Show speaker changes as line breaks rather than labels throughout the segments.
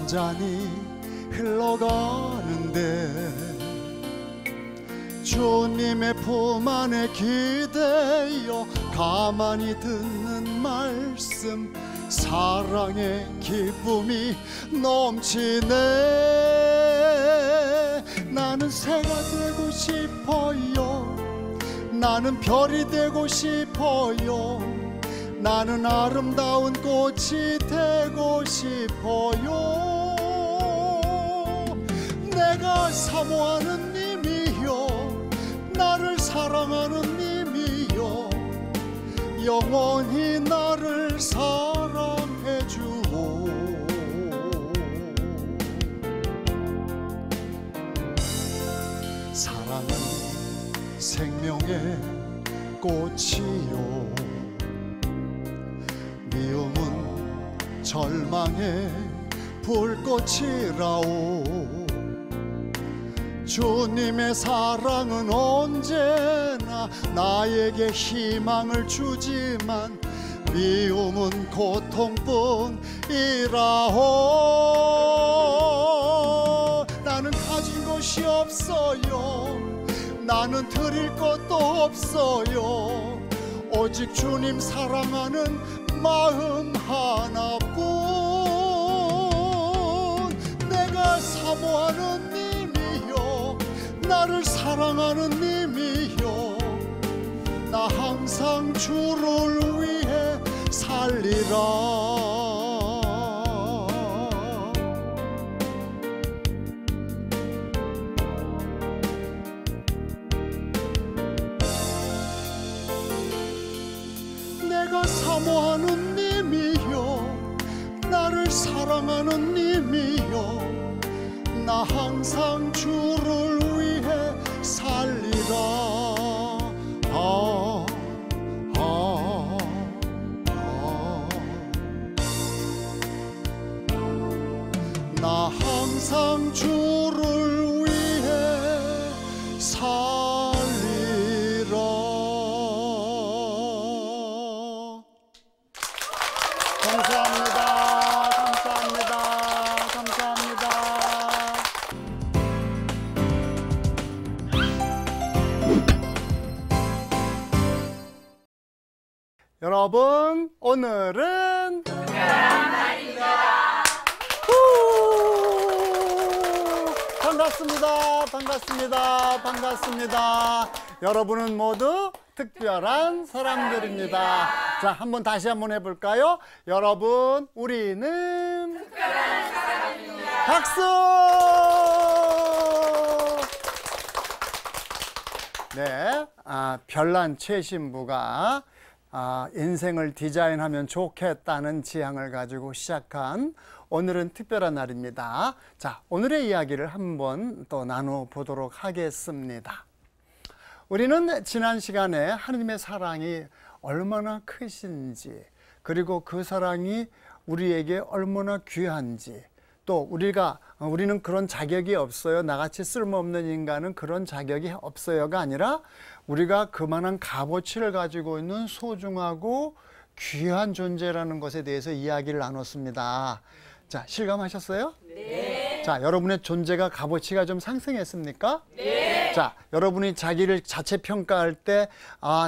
잔잔히 흘러가는데 주님의 품 안에 기대어 가만히 듣는 말씀, 사랑의 기쁨이 넘치네. 나는 새가 되고 싶어요. 나는 별이 되고 싶어요. 나는 아름다운 꽃이 되고 싶어요. 내가 사모하는 님이요, 나를 사랑하는 님이요, 영원히 나를 사랑해 주오. 사랑은 생명의 꽃이요, 미움은 절망의 불꽃이라오. 주님의 사랑은 언제나 나에게 희망을 주지만 미움은 고통뿐이라오. 나는 가진 것이 없어요. 나는 드릴 것도 없어요. 오직 주님 사랑하는 마음 하나뿐. 내가 사모하는 님이요, 나를 사랑하는 님이요, 나 항상 주를 위해 살리라. 내가 사모하는 님이요, 나를 사랑하는 님이요, 나 항상 주를 위해 살리라. 나 항상 주를 위해 살리라. 감사합니다. 감사합니다. 감사합니다. 여러분, 오늘은 특별한 날입니다. 반갑습니다. 반갑습니다. 반갑습니다. 여러분은 모두 특별한 사람들입니다. 자, 한번 다시 한번 해볼까요? 여러분, 우리는 특별한 사람입니다. 박수! 네, 별난 최신부가 인생을 디자인하면 좋겠다는 지향을 가지고 시작한 오늘은 특별한 날입니다. 자, 오늘의 이야기를 한번 또 나눠보도록 하겠습니다. 우리는 지난 시간에 하느님의 사랑이 얼마나 크신지, 그리고 그 사랑이 우리에게 얼마나 귀한지, 또 우리는 그런 자격이 없어요, 나같이 쓸모없는 인간은 그런 자격이 없어요가 아니라 우리가 그만한 값어치를 가지고 있는 소중하고 귀한 존재라는 것에 대해서 이야기를 나눴습니다. 자, 실감하셨어요? 네. 자, 여러분의 존재가 값어치가 좀 상승했습니까? 네. 자, 여러분이 자기를 자체 평가할 때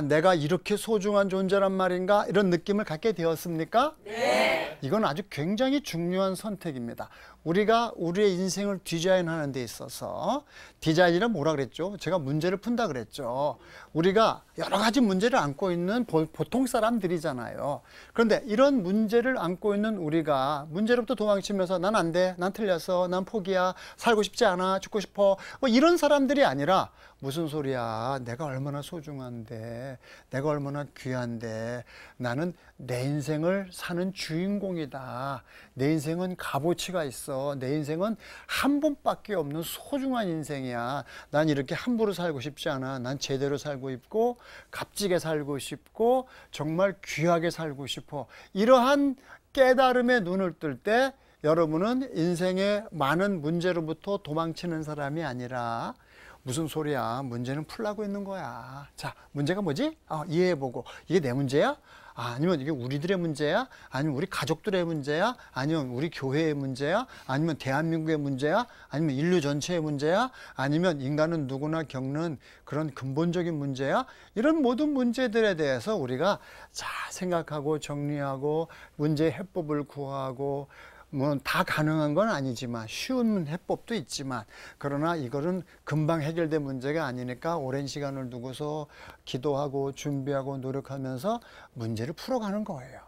내가 이렇게 소중한 존재란 말인가, 이런 느낌을 갖게 되었습니까? 네. 이건 아주 굉장히 중요한 선택입니다. 우리가 우리의 인생을 디자인하는 데 있어서, 디자인이란 뭐라 그랬죠? 제가 문제를 푼다 그랬죠. 우리가 여러 가지 문제를 안고 있는 보통 사람들이잖아요. 그런데 이런 문제를 안고 있는 우리가 문제로부터 도망치면서 난 안 돼, 난 틀렸어, 난 포기야, 살고 싶지 않아, 죽고 싶어, 뭐 이런 사람들이 아니라, 무슨 소리야, 내가 얼마나 소중한데, 내가 얼마나 귀한데, 나는 내 인생을 사는 주인공이다, 내 인생은 값어치가 있어, 내 인생은 한 번밖에 없는 소중한 인생이야, 난 이렇게 함부로 살고 싶지 않아, 난 제대로 살고 싶고 값지게 살고 싶고 정말 귀하게 살고 싶어. 이러한 깨달음에 눈을 뜰 때 여러분은 인생의 많은 문제로부터 도망치는 사람이 아니라, 무슨 소리야, 문제는 풀라고 있는 거야. 자, 문제가 뭐지? 이해해보고, 이게 내 문제야? 아니면 이게 우리들의 문제야? 아니면 우리 가족들의 문제야? 아니면 우리 교회의 문제야? 아니면 대한민국의 문제야? 아니면 인류 전체의 문제야? 아니면 인간은 누구나 겪는 그런 근본적인 문제야? 이런 모든 문제들에 대해서 우리가 잘 생각하고 정리하고 문제 해법을 구하고 뭐 다 가능한 건 아니지만 쉬운 해법도 있지만 그러나 이거는 금방 해결된 문제가 아니니까 오랜 시간을 두고서 기도하고 준비하고 노력하면서 문제를 풀어가는 거예요.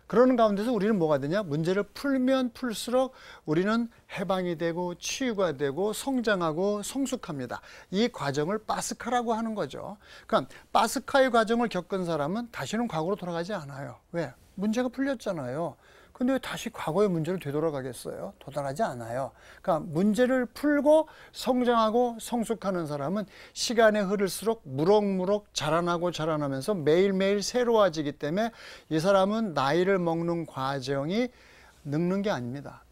그러는 가운데서 우리는 뭐가 되냐? 문제를 풀면 풀수록 우리는 해방이 되고 치유가 되고 성장하고 성숙합니다. 이 과정을 파스카라고 하는 거죠. 그러니까 파스카의 과정을 겪은 사람은 다시는 과거로 돌아가지 않아요. 왜? 문제가 풀렸잖아요. 근데 왜 다시 과거의 문제를 되돌아가겠어요? 도달하지 않아요. 그러니까 문제를 풀고 성장하고 성숙하는 사람은 시간이 흐를수록 무럭무럭 자라나고 자라나면서 매일매일 새로워지기 때문에 이 사람은 나이를 먹는 과정이 늙는 게 아닙니다.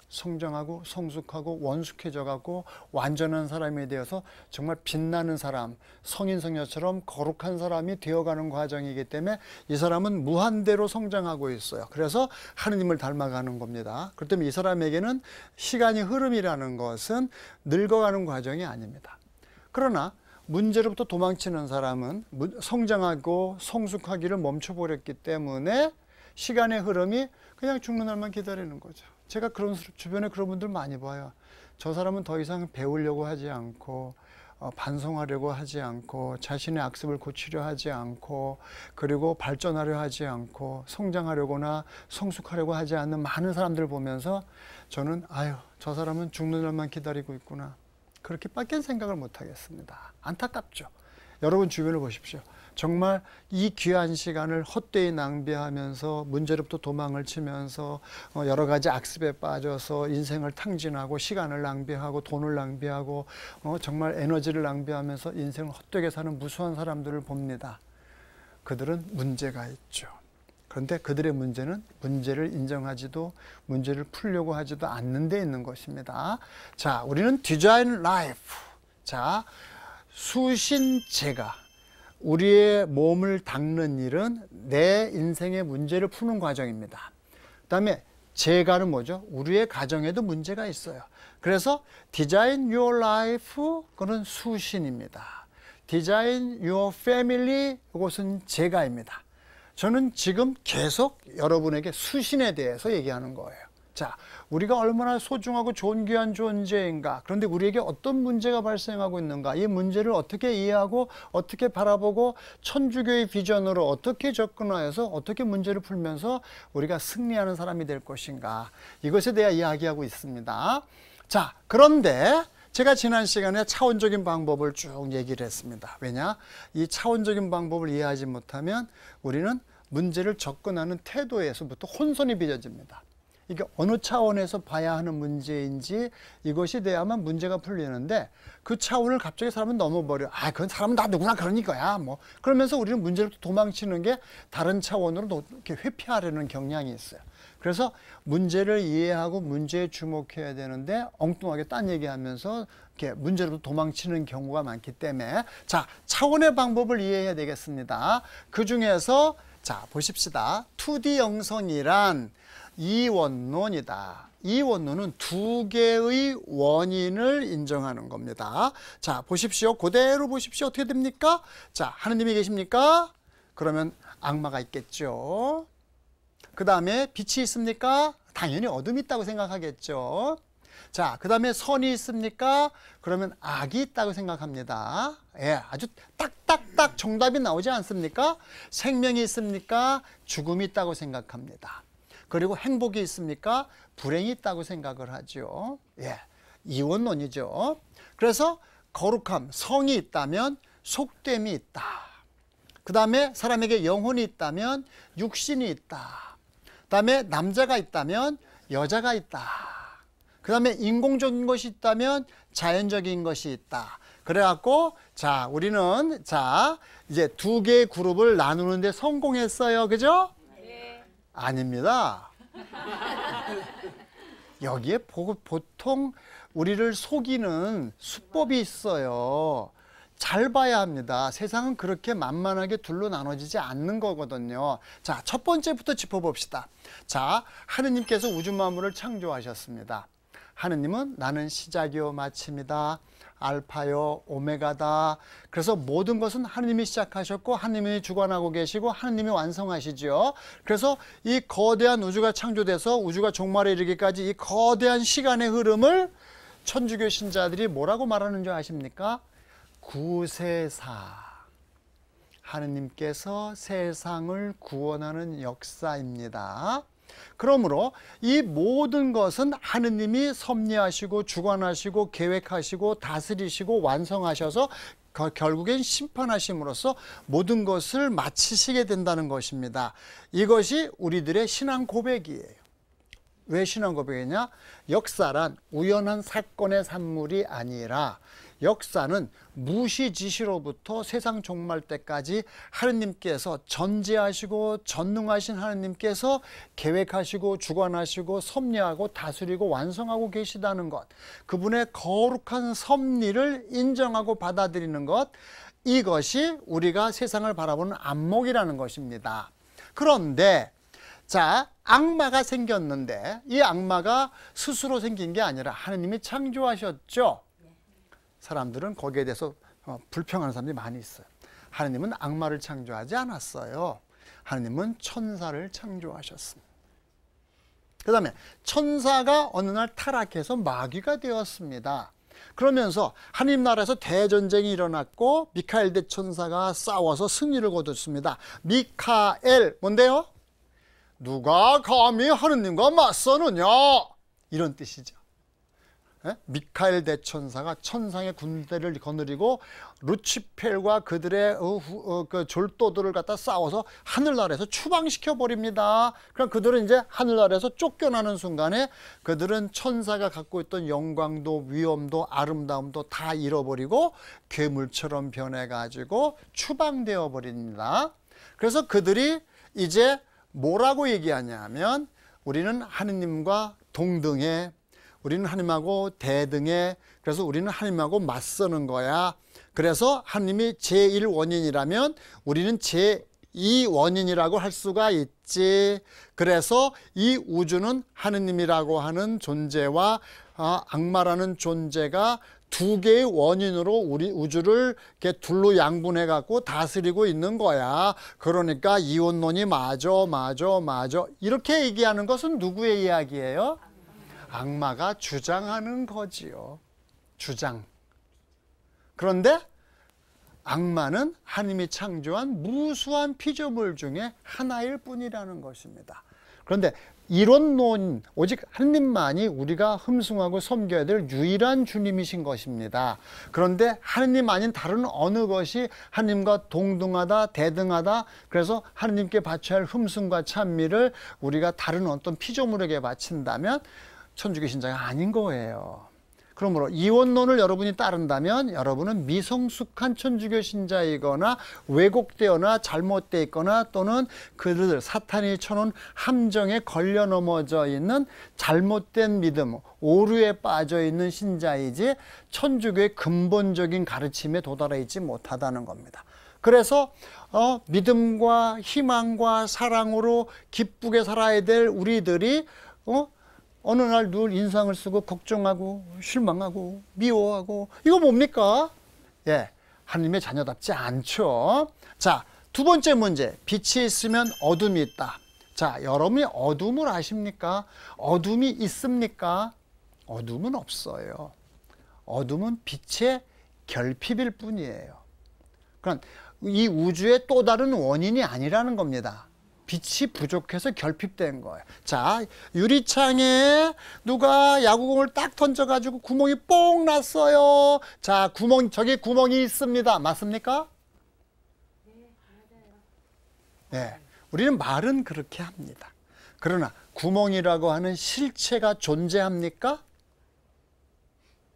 성장하고 성숙하고 원숙해져 갖고 완전한 사람이 되어서 정말 빛나는 사람, 성인 성녀처럼 거룩한 사람이 되어가는 과정이기 때문에 이 사람은 무한대로 성장하고 있어요. 그래서 하느님을 닮아가는 겁니다. 그렇기 때문에 이 사람에게는 시간의 흐름이라는 것은 늙어가는 과정이 아닙니다. 그러나 문제로부터 도망치는 사람은 성장하고 성숙하기를 멈춰버렸기 때문에 시간의 흐름이 그냥 죽는 날만 기다리는 거죠. 제가 주변에 그런 분들 많이 봐요. 저 사람은 더 이상 배우려고 하지 않고 반성하려고 하지 않고 자신의 악습을 고치려 하지 않고 그리고 발전하려 하지 않고 성장하려거나 성숙하려고 하지 않는 많은 사람들을 보면서 저는 아유, 저 사람은 죽는 날만 기다리고 있구나. 그렇게밖에 생각을 못 하겠습니다. 안타깝죠. 여러분 주변을 보십시오. 정말 이 귀한 시간을 헛되이 낭비하면서 문제로부터 도망을 치면서 여러 가지 악습에 빠져서 인생을 탕진하고 시간을 낭비하고 돈을 낭비하고 정말 에너지를 낭비하면서 인생을 헛되게 사는 무수한 사람들을 봅니다. 그들은 문제가 있죠. 그런데 그들의 문제는 문제를 인정하지도 문제를 풀려고 하지도 않는 데 있는 것입니다. 자, 우리는 디자인 라이프. 자, 수신제가 우리의 몸을 닦는 일은 내 인생의 문제를 푸는 과정입니다. 그 다음에 제가는 뭐죠? 우리의 가정에도 문제가 있어요. 그래서 Design Your Life, 그건 수신입니다. Design Your Family, 이것은 제가입니다. 저는 지금 계속 여러분에게 수신에 대해서 얘기하는 거예요. 자, 우리가 얼마나 소중하고 존귀한 존재인가. 그런데 우리에게 어떤 문제가 발생하고 있는가. 이 문제를 어떻게 이해하고 어떻게 바라보고 천주교의 비전으로 어떻게 접근하여서 어떻게 문제를 풀면서 우리가 승리하는 사람이 될 것인가. 이것에 대해 이야기하고 있습니다. 자, 그런데 제가 지난 시간에 차원적인 방법을 쭉 얘기를 했습니다. 왜냐? 이 차원적인 방법을 이해하지 못하면 우리는 문제를 접근하는 태도에서부터 혼선이 빚어집니다. 이게 어느 차원에서 봐야 하는 문제인지 이것이 돼야만 문제가 풀리는데 그 차원을 갑자기 사람은 넘어버려. 아, 그건 사람은 다 누구나 그런 거야. 뭐 그러면서 우리는 문제를 도망치는 게 다른 차원으로 이렇게 회피하려는 경향이 있어요. 그래서 문제를 이해하고 문제에 주목해야 되는데 엉뚱하게 딴 얘기하면서 이렇게 문제로 도망치는 경우가 많기 때문에 자, 차원의 방법을 이해해야 되겠습니다. 그 중에서 자, 보십시다. 2D 영성이란 이원론이다. 이원론은 두 개의 원인을 인정하는 겁니다. 자, 보십시오. 그대로 보십시오. 어떻게 됩니까? 자, 하느님이 계십니까? 그러면 악마가 있겠죠. 그 다음에 빛이 있습니까? 당연히 어둠이 있다고 생각하겠죠. 자, 그 다음에 선이 있습니까? 그러면 악이 있다고 생각합니다. 예, 아주 딱딱딱 정답이 나오지 않습니까? 생명이 있습니까? 죽음이 있다고 생각합니다. 그리고 행복이 있습니까? 불행이 있다고 생각을 하죠. 예, 이원론이죠. 그래서 거룩함, 성이 있다면 속됨이 있다. 그 다음에 사람에게 영혼이 있다면 육신이 있다. 그 다음에 남자가 있다면 여자가 있다. 그 다음에 인공적인 것이 있다면 자연적인 것이 있다. 그래갖고 자, 우리는 자, 이제 두 개의 그룹을 나누는데 성공했어요. 그죠? 아닙니다. 여기에 보통 우리를 속이는 수법이 있어요. 잘 봐야 합니다. 세상은 그렇게 만만하게 둘로 나눠지지 않는 거거든요. 자, 첫 번째부터 짚어봅시다. 자, 하느님께서 우주 만물을 창조하셨습니다. 하느님은 나는 시작이요 마침이다, 알파요 오메가다. 그래서 모든 것은 하느님이 시작하셨고 하느님이 주관하고 계시고 하느님이 완성하시죠. 그래서 이 거대한 우주가 창조돼서 우주가 종말에 이르기까지 이 거대한 시간의 흐름을 천주교 신자들이 뭐라고 말하는 줄 아십니까? 구세사. 하느님께서 세상을 구원하는 역사입니다. 그러므로 이 모든 것은 하느님이 섭리하시고 주관하시고 계획하시고 다스리시고 완성하셔서 결국엔 심판하심으로써 모든 것을 마치시게 된다는 것입니다. 이것이 우리들의 신앙 고백이에요. 왜 신앙 고백이냐? 역사란 우연한 사건의 산물이 아니라 역사는 무시지시로부터 세상 종말 때까지 하느님께서 전지하시고 전능하신 하느님께서 계획하시고 주관하시고 섭리하고 다스리고 완성하고 계시다는 것, 그분의 거룩한 섭리를 인정하고 받아들이는 것, 이것이 우리가 세상을 바라보는 안목이라는 것입니다. 그런데 자, 악마가 생겼는데 이 악마가 스스로 생긴 게 아니라 하느님이 창조하셨죠. 사람들은 거기에 대해서 불평하는 사람들이 많이 있어요. 하느님은 악마를 창조하지 않았어요. 하느님은 천사를 창조하셨습니다. 그 다음에 천사가 어느 날 타락해서 마귀가 되었습니다. 그러면서 하느님 나라에서 대전쟁이 일어났고 미카엘 대천사가 싸워서 승리를 거뒀습니다. 미카엘 뭔데요? 누가 감히 하느님과 맞서느냐, 이런 뜻이죠. 미카엘 대천사가 천상의 군대를 거느리고 루치펠과 그들의 그 졸도들을 갖다 싸워서 하늘나라에서 추방시켜 버립니다. 그럼 그들은 이제 하늘나라에서 쫓겨나는 순간에 그들은 천사가 갖고 있던 영광도 위엄도 아름다움도 다 잃어버리고 괴물처럼 변해가지고 추방되어 버립니다. 그래서 그들이 이제 뭐라고 얘기하냐 하면 우리는 하느님과 동등해, 우리는 하나님하고 대등해, 그래서 우리는 하나님하고 맞서는 거야. 그래서 하나님이 제1원인이라면 우리는 제2원인이라고 할 수가 있지. 그래서 이 우주는 하느님이라고 하는 존재와 악마라는 존재가 두 개의 원인으로 우리 우주를 이렇게 둘로 양분해 갖고 다스리고 있는 거야. 그러니까 이원론이 맞아. 이렇게 얘기하는 것은 누구의 이야기예요? 악마가 주장하는 거지요. 주장. 그런데 악마는 하나님이 창조한 무수한 피조물 중에 하나일 뿐이라는 것입니다. 그런데 이론론, 오직 하느님만이 우리가 흠숭하고 섬겨야 될 유일한 주님이신 것입니다. 그런데 하느님 아닌 다른 어느 것이 하느님과 동등하다, 대등하다, 그래서 하느님께 바쳐야 할 흠숭과 찬미를 우리가 다른 어떤 피조물에게 바친다면 천주교 신자가 아닌 거예요. 그러므로 이원론을 여러분이 따른다면 여러분은 미성숙한 천주교 신자이거나 왜곡되거나 잘못되어 있거나 또는 그들 사탄이 쳐놓은 함정에 걸려 넘어져 있는 잘못된 믿음, 오류에 빠져 있는 신자이지 천주교의 근본적인 가르침에 도달해 있지 못하다는 겁니다. 그래서 믿음과 희망과 사랑으로 기쁘게 살아야 될 우리들이 어느 날 늘 인상을 쓰고 걱정하고 실망하고 미워하고, 이거 뭡니까? 예, 하나님의 자녀답지 않죠. 자, 두 번째 문제, 빛이 있으면 어둠이 있다. 자, 여러분이 어둠을 아십니까? 어둠이 있습니까? 어둠은 없어요. 어둠은 빛의 결핍일 뿐이에요. 그럼 이 우주의 또 다른 원인이 아니라는 겁니다. 빛이 부족해서 결핍된 거예요. 자, 유리창에 누가 야구공을 딱 던져가지고 구멍이 뽕 났어요. 자, 저기 구멍이 있습니다. 맞습니까? 네, 우리는 말은 그렇게 합니다. 그러나 구멍이라고 하는 실체가 존재합니까?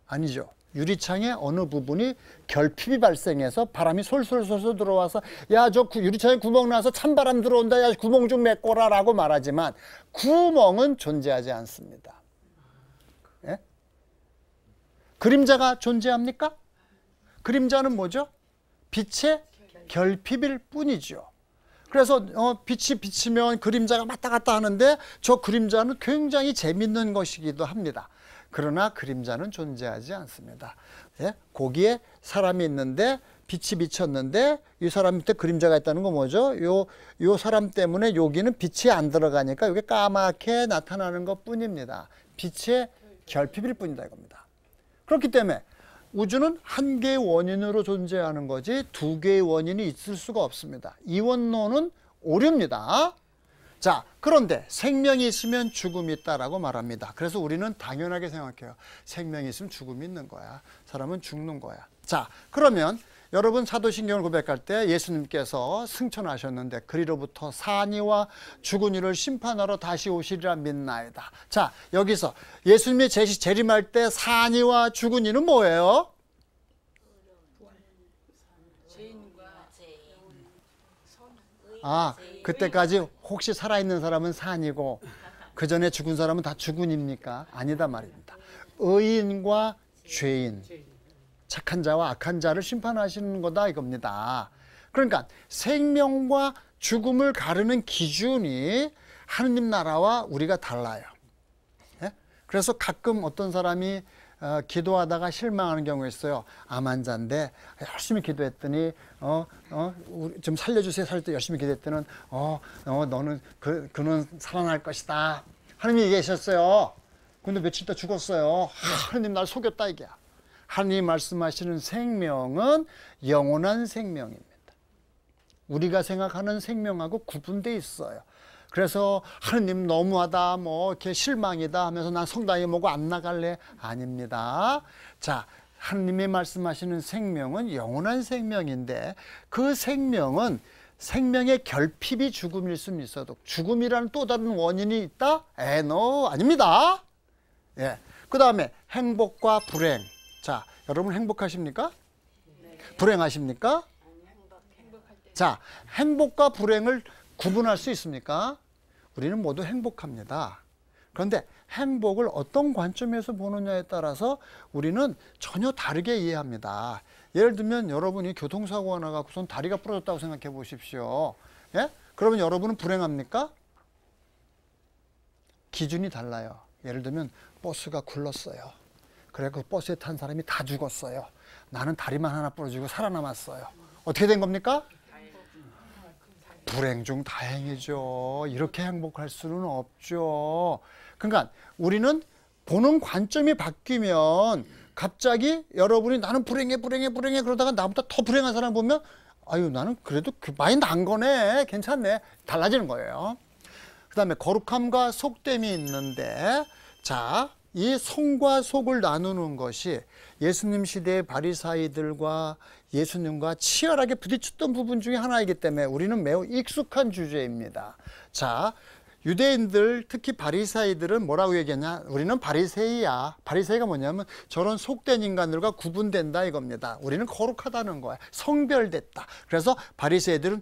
아니죠. 유리창의 어느 부분이 결핍이 발생해서 바람이 솔솔솔솔 들어와서 야, 저 유리창에 구멍 나서 찬바람 들어온다, 야, 구멍 좀 메꿔라 라고 말하지만 구멍은 존재하지 않습니다. 예? 그림자가 존재합니까? 그림자는 뭐죠? 빛의 결핍일 뿐이죠. 그래서 빛이 비치면 그림자가 왔다 갔다 하는데 저 그림자는 굉장히 재밌는 것이기도 합니다. 그러나 그림자는 존재하지 않습니다. 예? 거기에 사람이 있는데 빛이 비쳤는데 이 사람 밑에 그림자가 있다는 거 뭐죠? 요 사람 때문에 여기는 빛이 안 들어가니까 이게 까맣게 나타나는 것 뿐입니다. 빛의 결핍일 뿐이다 이겁니다. 그렇기 때문에 우주는 한 개의 원인으로 존재하는 거지 두 개의 원인이 있을 수가 없습니다. 이원론은 오류입니다. 자, 그런데 생명이 있으면 죽음이 있다라고 말합니다. 그래서 우리는 당연하게 생각해요. 생명이 있으면 죽음이 있는 거야. 사람은 죽는 거야. 자, 그러면 여러분 사도신경을 고백할 때 예수님께서 승천하셨는데 그리로부터 산이와 죽은 이를 심판하러 다시 오시리라 믿나이다. 자, 여기서 예수님이 재림할 때 산이와 죽은 이는 뭐예요? 아, 그때까지 혹시 살아있는 사람은 산이고 그 전에 죽은 사람은 다 죽은입니까? 아니다 말입니다. 의인과 죄인, 착한 자와 악한 자를 심판하시는 거다 이겁니다. 그러니까 생명과 죽음을 가르는 기준이 하느님 나라와 우리가 달라요. 예? 그래서 가끔 어떤 사람이 기도하다가 실망하는 경우가 있어요. 암 환자인데 열심히 기도했더니 좀 살려주세요. 살 때 열심히 기도했더니 너는 그는 살아날 것이다. 하나님이 얘기하셨어요. 근데 며칠 있다 죽었어요. 하나님 날 속였다 이게야. 하나님 말씀하시는 생명은 영원한 생명입니다. 우리가 생각하는 생명하고 구분되어 있어요. 그래서 하나님 너무하다 뭐 이렇게 실망이다 하면서 난 성당에 뭐고 안 나갈래? 아닙니다. 자, 하나님이 말씀하시는 생명은 영원한 생명인데 그 생명은 생명의 결핍이 죽음일 수는 있어도 죽음이라는 또 다른 원인이 있다? 노, 아닙니다. 예. 그 다음에 행복과 불행. 자, 여러분 행복하십니까? 네. 불행하십니까? 자, 행복과 불행을 구분할 수 있습니까? 우리는 모두 행복합니다. 그런데 행복을 어떤 관점에서 보느냐에 따라서 우리는 전혀 다르게 이해합니다. 예를 들면 여러분이 교통사고가 나갖고선 다리가 부러졌다고 생각해 보십시오. 예? 그러면 여러분은 불행합니까? 기준이 달라요. 예를 들면 버스가 굴렀어요. 그래 그 버스에 탄 사람이 다 죽었어요. 나는 다리만 하나 부러지고 살아남았어요. 어떻게 된 겁니까? 불행 중 다행이죠. 이렇게 행복할 수는 없죠. 그러니까 우리는 보는 관점이 바뀌면 갑자기 여러분이 나는 불행해 그러다가 나보다 더 불행한 사람 보면 아유 나는 그래도 많이 난 거네. 괜찮네. 달라지는 거예요. 그 다음에 거룩함과 속됨이 있는데 자, 이 성과 속을 나누는 것이 예수님 시대의 바리사이들과 예수님과 치열하게 부딪혔던 부분 중에 하나이기 때문에 우리는 매우 익숙한 주제입니다. 자, 유대인들 특히 바리사이들은 뭐라고 얘기하냐? 우리는 바리새이야. 바리새이가 뭐냐면 저런 속된 인간들과 구분된다 이겁니다. 우리는 거룩하다는 거야. 성별됐다. 그래서 바리새이들은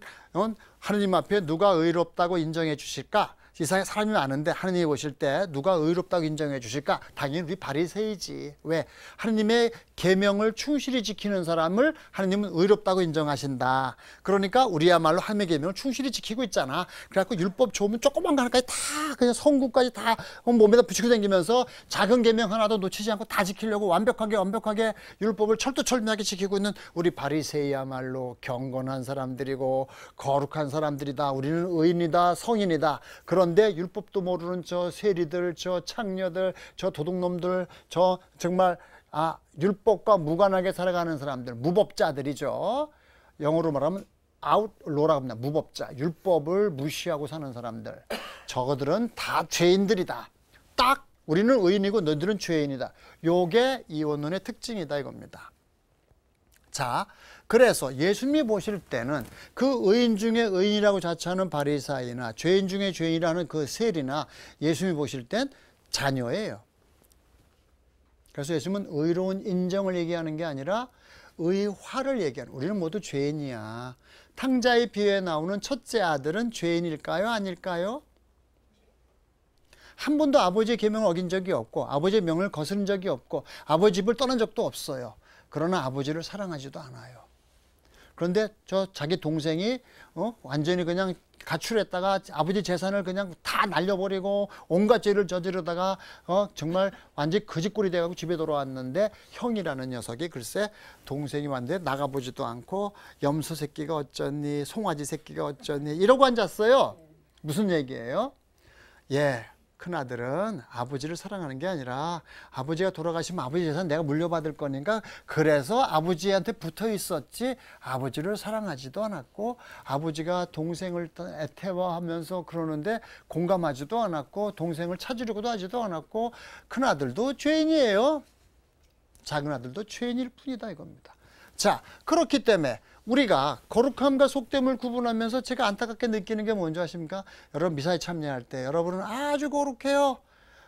하느님 앞에 누가 의롭다고 인정해 주실까? 세상에 사람이 많은데 하느님이 보실 때 누가 의롭다고 인정해 주실까? 당연히 우리 바리새이지. 왜? 하느님의 계명을 충실히 지키는 사람을 하느님은 의롭다고 인정하신다. 그러니까 우리야말로 하느님의 계명을 충실히 지키고 있잖아. 그래갖고 율법 좋으면 조그만 거 하나까지 다 그냥 성구까지 다 몸에다 붙이고 다니면서 작은 계명 하나도 놓치지 않고 다 지키려고 완벽하게 율법을 철두철미하게 지키고 있는 우리 바리새이야말로 경건한 사람들이고 거룩한 사람들이다. 우리는 의인이다, 성인이다. 그런데 율법도 모르는 저 세리들, 저 창녀들, 저 도둑놈들, 저 정말 율법과 무관하게 살아가는 사람들, 무법자들이죠. 영어로 말하면 outlaw라고 합니다. 무법자, 율법을 무시하고 사는 사람들. 저거들은 다 죄인들이다. 딱 우리는 의인이고 너희들은 죄인이다. 요게 이원론의 특징이다 이겁니다. 자, 그래서 예수님이 보실 때는 그 의인 중에 의인이라고 자처하는 바리사이나 죄인 중에 죄인이라는 그 세리나 예수님이 보실 땐 자녀예요. 그래서 예수님은 의로운 인정을 얘기하는 게 아니라 의화를 얘기하는, 우리는 모두 죄인이야. 탕자의 비유에 나오는 첫째 아들은 죄인일까요? 아닐까요? 한 번도 아버지의 계명을 어긴 적이 없고 아버지의 명을 거스른 적이 없고 아버지 집을 떠난 적도 없어요. 그러나 아버지를 사랑하지도 않아요. 그런데 저 자기 동생이 완전히 그냥 가출했다가 아버지 재산을 그냥 다 날려버리고 온갖 죄를 저지르다가 정말 완전히 거지꼴이 돼가지고 집에 돌아왔는데 형이라는 녀석이 글쎄 동생이 왔는데 나가보지도 않고 염소 새끼가 어쩌니 송아지 새끼가 어쩌니 이러고 앉았어요. 무슨 얘기예요? 예. 큰아들은 아버지를 사랑하는 게 아니라 아버지가 돌아가시면 아버지 재산 내가 물려받을 거니까 그래서 아버지한테 붙어 있었지 아버지를 사랑하지도 않았고 아버지가 동생을 애태워하면서 그러는데 공감하지도 않았고 동생을 찾으려고도 하지도 않았고 큰아들도 죄인이에요. 작은아들도 죄인일 뿐이다 이겁니다. 자, 그렇기 때문에 우리가 거룩함과 속됨을 구분하면서 제가 안타깝게 느끼는 게 뭔지 아십니까? 여러분 미사에 참여할 때 여러분은 아주 거룩해요.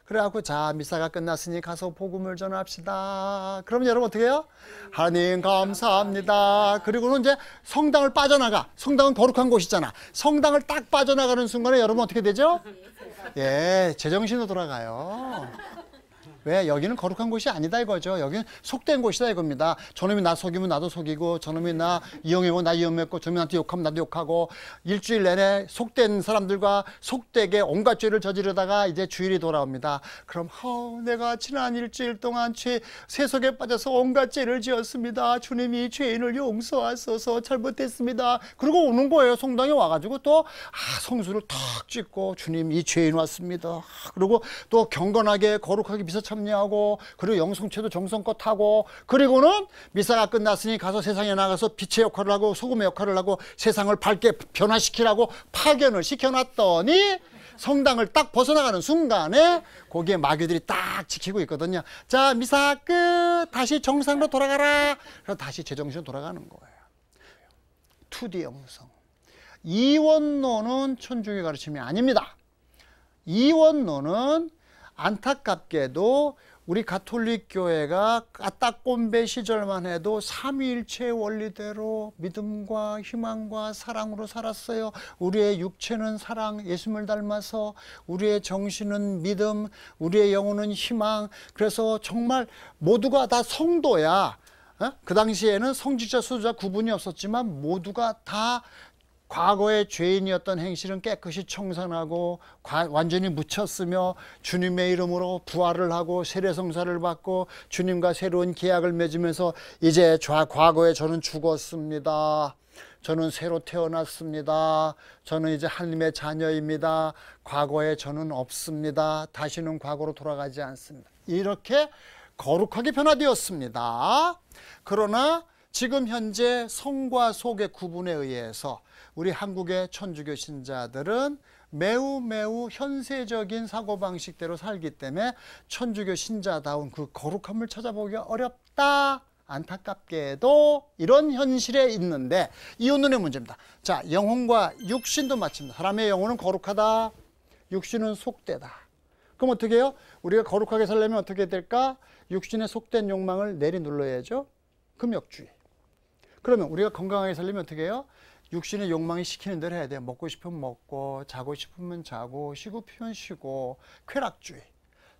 그래갖고 자 미사가 끝났으니 가서 복음을 전합시다. 그럼 여러분 어떻게 해요? 하나님 감사합니다. 그리고는 이제 성당을 빠져나가. 성당은 거룩한 곳이잖아. 성당을 딱 빠져나가는 순간에 여러분 어떻게 되죠? 예, 제정신으로 돌아가요. 왜? 여기는 거룩한 곳이 아니다 이거죠. 여기는 속된 곳이다 이겁니다. 저놈이 나 속이면 나도 속이고 저놈이 나 이용하고 나 이용했고 저놈이 나한테 욕하면 나도 욕하고 일주일 내내 속된 사람들과 속되게 온갖 죄를 저지르다가 이제 주일이 돌아옵니다. 그럼 내가 지난 일주일 동안 세속에 빠져서 온갖 죄를 지었습니다. 주님이 죄인을 용서하소서 잘못했습니다. 그리고 오는 거예요. 성당에 와가지고 또 성수를 탁 찍고 주님 이 죄인 왔습니다. 그리고 또 경건하게 거룩하게 미사 참여하고 그리고 영성체도 정성껏 하고 그리고는 미사가 끝났으니 가서 세상에 나가서 빛의 역할을 하고 소금의 역할을 하고 세상을 밝게 변화시키라고 파견을 시켜놨더니 성당을 딱 벗어나가는 순간에 거기에 마귀들이 딱 지키고 있거든요. 자 미사 끝 다시 정상으로 돌아가라. 그래서 다시 제정신으로 돌아가는 거예요. 2D 영성. 이원론은 천주교 가르침이 아닙니다. 이원론은 안타깝게도 우리 가톨릭 교회가 까딱꼰배 시절만 해도 삼위일체 원리대로 믿음과 희망과 사랑으로 살았어요. 우리의 육체는 사랑, 예수님을 닮아서 우리의 정신은 믿음, 우리의 영혼은 희망. 그래서 정말 모두가 다 성도야. 그 당시에는 성직자, 수도자 구분이 없었지만 모두가 다 과거의 죄인이었던 행실은 깨끗이 청산하고 완전히 묻혔으며 주님의 이름으로 부활을 하고 세례성사를 받고 주님과 새로운 계약을 맺으면서 이제 과거에 저는 죽었습니다. 저는 새로 태어났습니다. 저는 이제 하나님의 자녀입니다. 과거에 저는 없습니다. 다시는 과거로 돌아가지 않습니다. 이렇게 거룩하게 변화되었습니다. 그러나 지금 현재 성과 속의 구분에 의해서 우리 한국의 천주교 신자들은 매우 현세적인 사고방식대로 살기 때문에 천주교 신자다운 그 거룩함을 찾아보기가 어렵다. 안타깝게도 이런 현실에 있는데 이혼론의 문제입니다. 자, 영혼과 육신도 마찬가지입니다. 사람의 영혼은 거룩하다. 육신은 속되다. 그럼 어떻게 해요? 우리가 거룩하게 살려면 어떻게 될까? 육신의 속된 욕망을 내리눌러야죠. 금욕주의. 그러면 우리가 건강하게 살려면 어떻게 해요? 육신의 욕망이 시키는 대로 해야 돼요. 먹고 싶으면 먹고 자고 싶으면 자고 쉬고 피면 쉬고. 쾌락주의.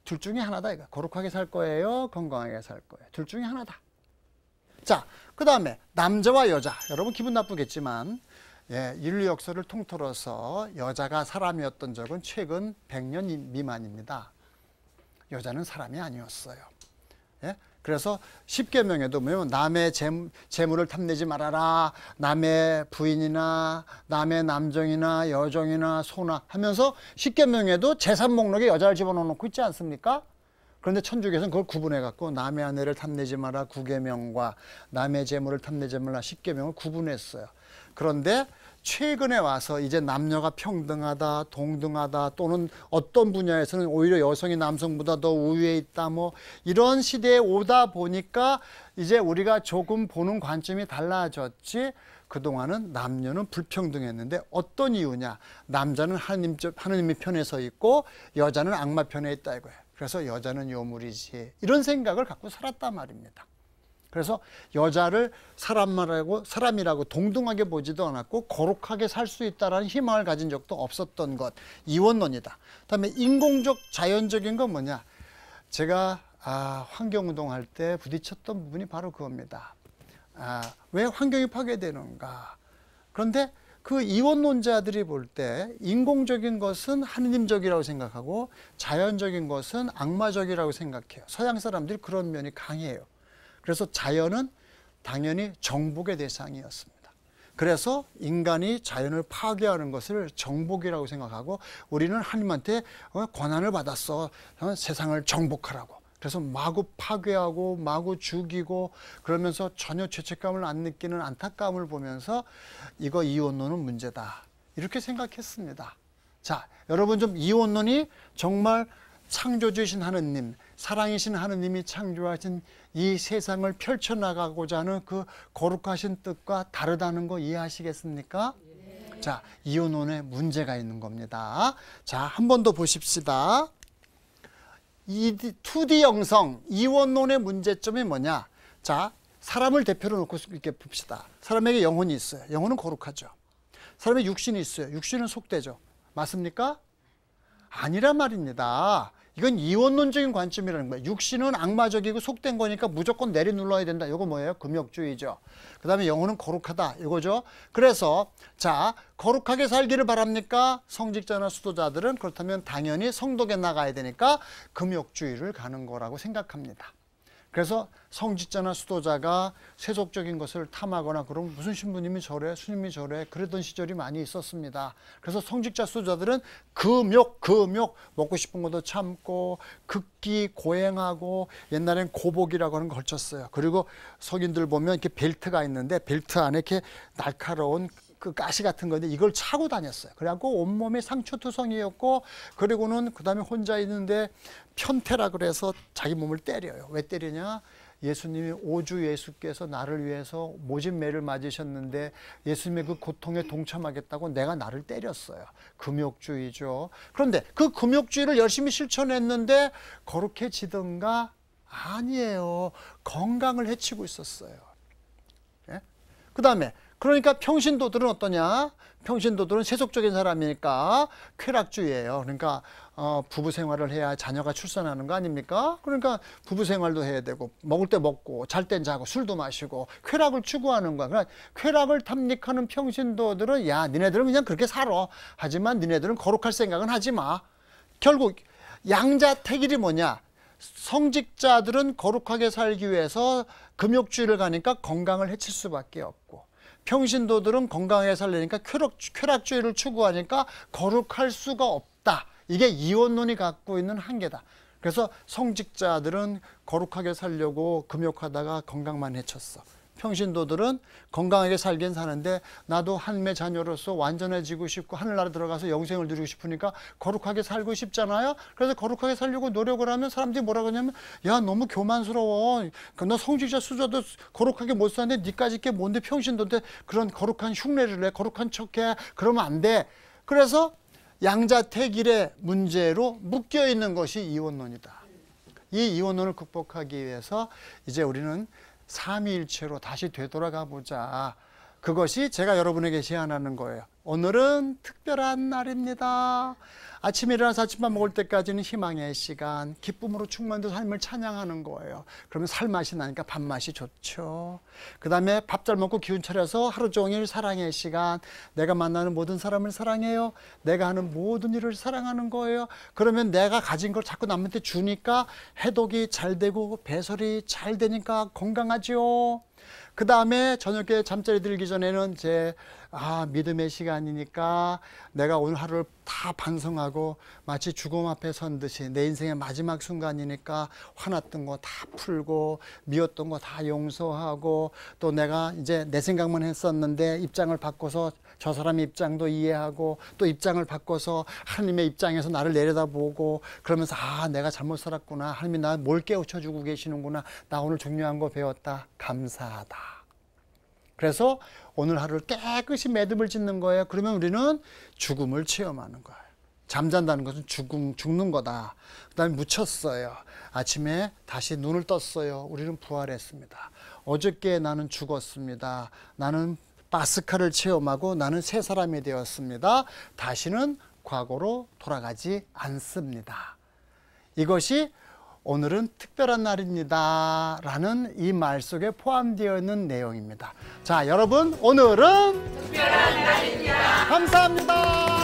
둘 중에 하나다 이거. 거룩하게 살 거예요? 건강하게 살 거예요? 둘 중에 하나다. 자, 그 다음에 남자와 여자. 여러분 기분 나쁘겠지만 인류 역사를 통틀어서 여자가 사람이었던 적은 최근 100년 미만입니다. 여자는 사람이 아니었어요. 그래서 10계명에도 보면 남의 재물을 탐내지 말아라. 남의 부인이나 남의 남정이나 여정이나 소나 하면서 10계명에도 재산 목록에 여자를 집어넣고 있지 않습니까? 그런데 천주교에서는 그걸 구분해 갖고 남의 아내를 탐내지 마라 9계명과 남의 재물을 탐내지 말라 10계명을 구분했어요. 그런데 최근에 와서 이제 남녀가 평등하다, 동등하다, 또는 어떤 분야에서는 오히려 여성이 남성보다 더 우위에 있다, 뭐 이런 시대에 오다 보니까 이제 우리가 조금 보는 관점이 달라졌지. 그동안은 남녀는 불평등했는데 어떤 이유냐? 남자는 하느님의 편에 서 있고 여자는 악마 편에 있다 이거예요. 그래서 여자는 요물이지. 이런 생각을 갖고 살았단 말입니다. 그래서 여자를 사람이라고 동등하게 보지도 않았고 거룩하게 살 수 있다는 희망을 가진 적도 없었던 것. 이원론이다. 그다음에 인공적 자연적인 건 뭐냐? 제가 환경운동할 때 부딪혔던 부분이 바로 그겁니다. 왜 환경이 파괴되는가? 그런데 그 이원론자들이 볼 때 인공적인 것은 하느님적이라고 생각하고 자연적인 것은 악마적이라고 생각해요. 서양 사람들이 그런 면이 강해요. 그래서 자연은 당연히 정복의 대상이었습니다. 그래서 인간이 자연을 파괴하는 것을 정복이라고 생각하고 우리는 하나님한테 권한을 받았어. 세상을 정복하라고. 그래서 마구 파괴하고 마구 죽이고 그러면서 전혀 죄책감을 안 느끼는 안타까움을 보면서 이거 이원론은 문제다. 이렇게 생각했습니다. 자, 여러분 좀 이원론이 정말 창조주이신 하느님, 사랑이신 하느님이 창조하신 이 세상을 펼쳐나가고자 하는 그 거룩하신 뜻과 다르다는 거 이해하시겠습니까? 네. 자, 이원론에 문제가 있는 겁니다. 자, 한 번 더 보십시다. 2D 형성, 이원론의 문제점이 뭐냐? 자, 사람을 대표로 놓고 이렇게 봅시다. 사람에게 영혼이 있어요. 영혼은 거룩하죠. 사람의 육신이 있어요. 육신은 속되죠. 맞습니까? 아니란 말입니다. 이건 이원론적인 관점이라는 거예요. 육신은 악마적이고 속된 거니까 무조건 내리눌러야 된다. 이거 뭐예요? 금욕주의죠. 그 다음에 영혼은 거룩하다. 이거죠. 그래서 자, 거룩하게 살기를 바랍니까? 성직자나 수도자들은 그렇다면 당연히 성덕에 나가야 되니까 금욕주의를 가는 거라고 생각합니다. 그래서 성직자나 수도자가 세속적인 것을 탐하거나 그럼 무슨 신부님이 저래, 스님이 저래 그러던 시절이 많이 있었습니다. 그래서 성직자 수도자들은 금욕 먹고 싶은 것도 참고 극기 고행하고 옛날엔 고복이라고 하는 걸 걸쳤어요. 그리고 성인들 보면 이렇게 벨트가 있는데 벨트 안에 이렇게 날카로운 그 가시 같은 건데 이걸 차고 다녔어요. 그래갖고 온몸이 상처투성이었고 그리고는 그 다음에 혼자 있는데 편태라 그래서 자기 몸을 때려요. 왜 때리냐? 예수님이 오주 예수께서 나를 위해서 모진 매를 맞으셨는데 예수님의 그 고통에 동참하겠다고 내가 나를 때렸어요. 금욕주의죠. 그런데 그 금욕주의를 열심히 실천했는데 거룩해지던가? 아니에요. 건강을 해치고 있었어요. 예? 그 다음에 그러니까 평신도들은 어떠냐? 평신도들은 세속적인 사람이니까 쾌락주의예요. 그러니까 부부 생활을 해야 자녀가 출산하는 거 아닙니까? 그러니까 부부 생활도 해야 되고 먹을 때 먹고 잘 땐 자고 술도 마시고 쾌락을 추구하는 거야. 그러니까 쾌락을 탐닉하는 평신도들은 야, 니네들은 그냥 그렇게 살아. 하지만 니네들은 거룩할 생각은 하지 마. 결국 양자택일이 뭐냐? 성직자들은 거룩하게 살기 위해서 금욕주의를 가니까 건강을 해칠 수밖에 없고 평신도들은 건강하게 살려니까 쾌락주의를 추구하니까 거룩할 수가 없다. 이게 이원론이 갖고 있는 한계다. 그래서 성직자들은 거룩하게 살려고 금욕하다가 건강만 해쳤어. 평신도들은 건강하게 살긴 사는데 나도 하나님의 자녀로서 완전해지고 싶고 하늘나라 들어가서 영생을 누리고 싶으니까 거룩하게 살고 싶잖아요. 그래서 거룩하게 살려고 노력을 하면 사람들이 뭐라고 하냐면 야, 너무 교만스러워. 너 성직자 수저도 거룩하게 못 사는데 니까지 게 뭔데 평신도인데 그런 거룩한 흉내를 내, 거룩한 척해. 그러면 안 돼. 그래서 양자택일의 문제로 묶여있는 것이 이원론이다. 이 이원론을 극복하기 위해서 이제 우리는 삼위일체로 다시 되돌아가 보자. 그것이 제가 여러분에게 제안하는 거예요. 오늘은 특별한 날입니다. 아침에 일어나서 아침밥 먹을 때까지는 희망의 시간, 기쁨으로 충만된 삶을 찬양하는 거예요. 그러면 살맛이 나니까 밥맛이 좋죠. 그 다음에 밥 잘 먹고 기운 차려서 하루 종일 사랑의 시간, 내가 만나는 모든 사람을 사랑해요. 내가 하는 모든 일을 사랑하는 거예요. 그러면 내가 가진 걸 자꾸 남한테 주니까 해독이 잘 되고 배설이 잘 되니까 건강하죠. 그 다음에 저녁에 잠자리 들기 전에는 믿음의 시간이니까 내가 오늘 하루를 다 반성하고 마치 죽음 앞에 선 듯이 내 인생의 마지막 순간이니까 화났던 거 다 풀고 미웠던 거 다 용서하고 또 내가 이제 내 생각만 했었는데 입장을 바꿔서 저 사람의 입장도 이해하고 또 입장을 바꿔서 하나님의 입장에서 나를 내려다보고 그러면서 내가 잘못 살았구나. 하나님이 나 뭘 깨우쳐주고 계시는구나. 나 오늘 중요한 거 배웠다. 감사하다. 그래서 오늘 하루를 깨끗이 매듭을 짓는 거예요. 그러면 우리는 죽음을 체험하는 거예요. 잠잔다는 것은 죽는 거다. 그 다음에 묻혔어요. 아침에 다시 눈을 떴어요. 우리는 부활했습니다. 어저께 나는 죽었습니다. 나는 파스카를 체험하고 나는 새 사람이 되었습니다. 다시는 과거로 돌아가지 않습니다. 이것이 오늘은 특별한 날입니다 라는 이 말 속에 포함되어 있는 내용입니다. 자, 여러분, 오늘은 특별한 날입니다. 감사합니다.